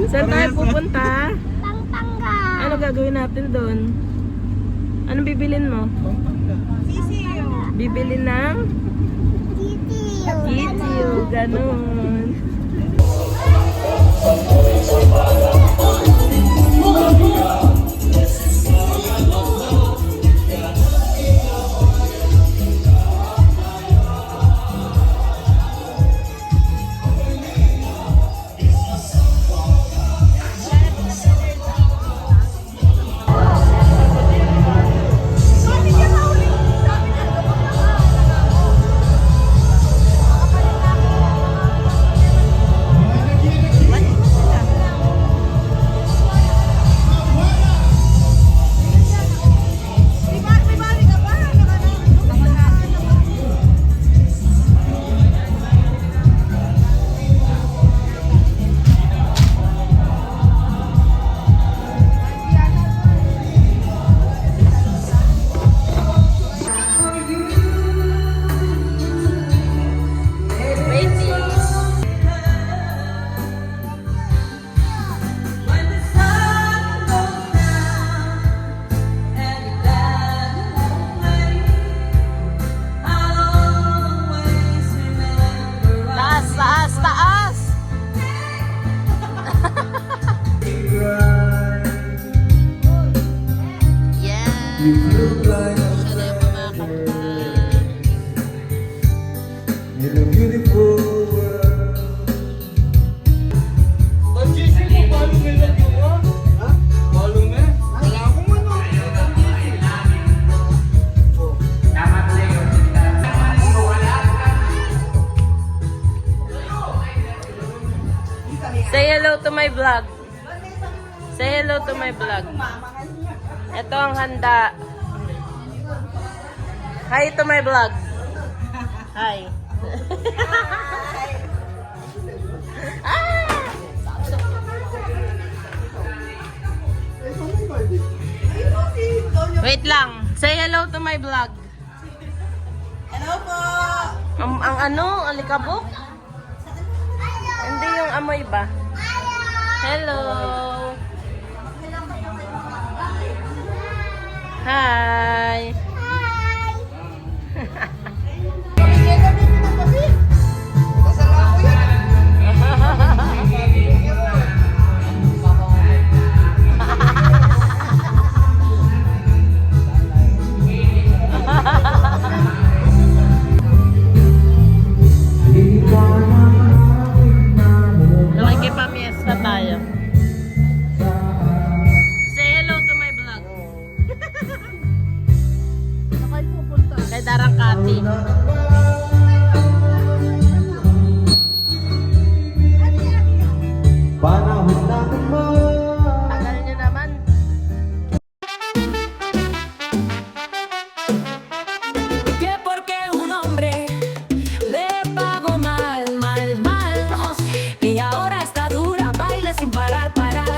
Saan tayo pupunta? Tangtanga. Ano gagawin natin doon? Anong bibilin mo? Sisiyo. Bibili ng? Titiyo. Titiyo, ganun. Say hello to my vlog. Say hello to my vlog. Ito ang handa. Hi to my vlog. Hi. Wait lang. Say hello to my vlog. Hello po. Ang ano? Alikabok? Hindi yung amoy ba? Hello. Hi. Nakikipamiesta tayo. Say hello to my vlog. Kay Darangkati. Tagal nyo naman. Que porque un hombre le pagó mal, mal, mal, y ahora está dura, baila sin parar, parar.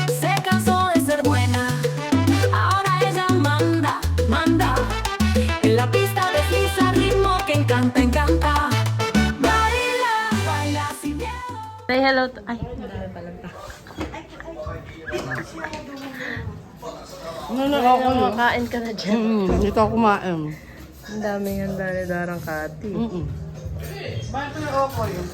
Se cansó de ser buena, ahora ella manda, manda. En la pista desliza ritmo que encanta, encanta. Baila, baila sin miedo. Say hello to... Ay, dami palang ta. Makain ka na dyan. Dito ako kumain. Ang daming handa ni Darangkati. Bakit may opo yun?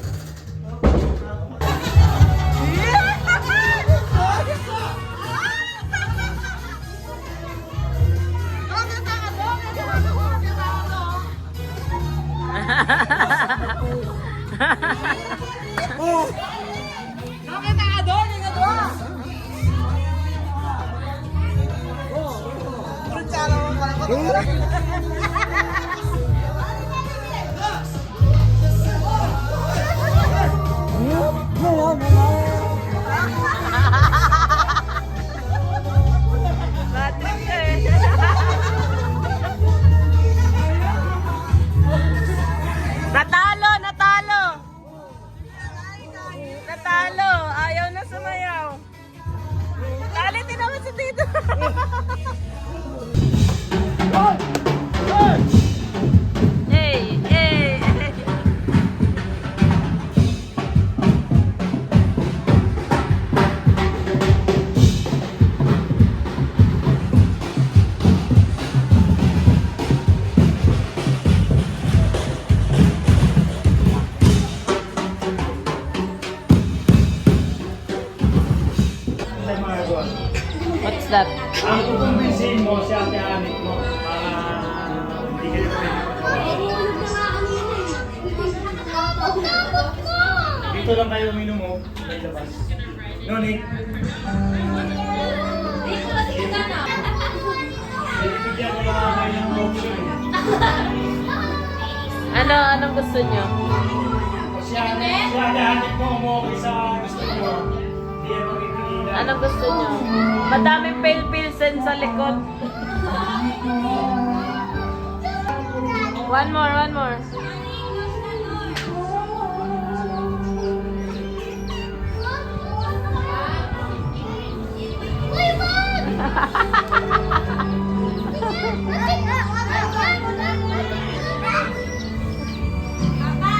Natalo! Natalo! Natalo! Ayaw na sumayaw. Talitin naman si Tito. Hey! Hey! Hey! What's that? Ang kukumbinsin mo si ate Anik mo para hindi ka dito lang kayo uminom mo. May labas. No, Nick? Bibigyan ko lang kayo ng option. Anong gusto nyo? Si ate Anik mo umuwi sa gusto nyo. Hindi yan makikinig. Anong gusto nyo? Madaming pale pilsen sa likod. One more.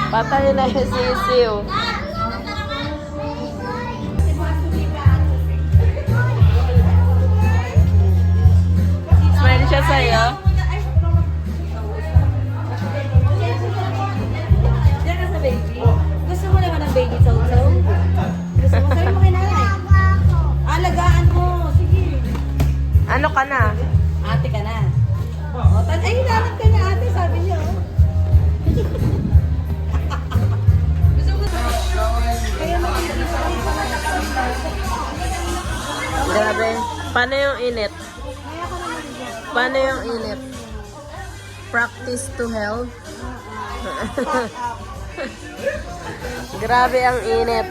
Patay na yung sisiw. Smile siya sa'yo. Diyan ka sa baby. Gusto mo naman ng baby so-so? Gusto mo? Sabi mo kay nanay. Alagaan mo. Sige. Ano ka na? Ate ka na. Oo. Ay, hinanap ka niya ate, sabi niya. Oh. Gusto mo kaya Grabe. Paano yung init? Paano yung init? Practice to hell. Grabe ang init.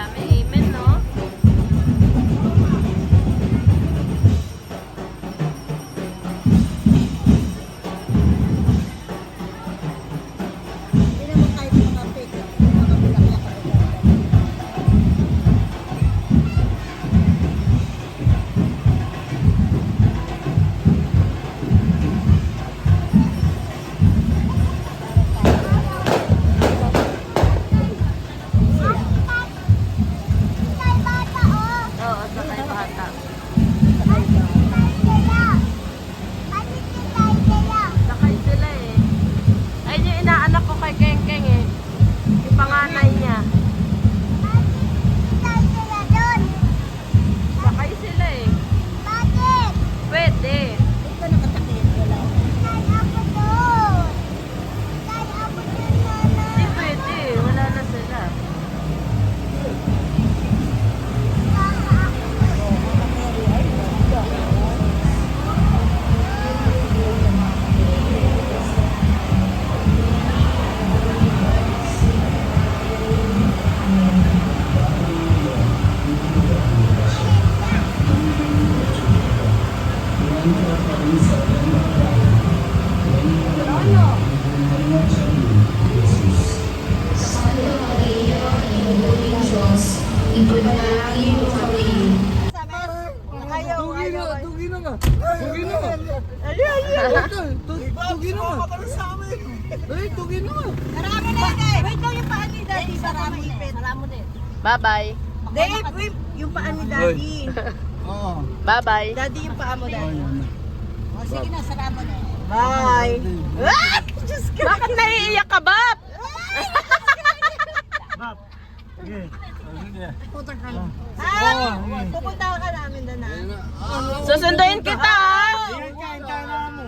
Dami amen, no? Oo, sakay bata. Sakay sila eh. Ayun yung inaanak ko kay Keng Keng eh. Yung panganay niya. Sakay sila eh. Pwede. Hindi pwede. Wala na sila. Bye-bye. Dave, wait, yung paan ni Daddy. Bye-bye. Daddy, yung paa mo, Daddy. O, sige na, sarap mo na. Bye. Ah! Diyos ka. Bakit naiiyak ka, Bab? Bab. Sige. Pupunta ka namin doon, ha? Susunduin kita, ha? Ayan ka, hintahan mo.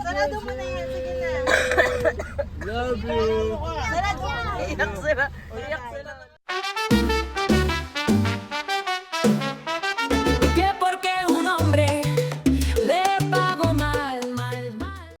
Sarado mo na yan, sige na. Iyak sila. Iyak sila.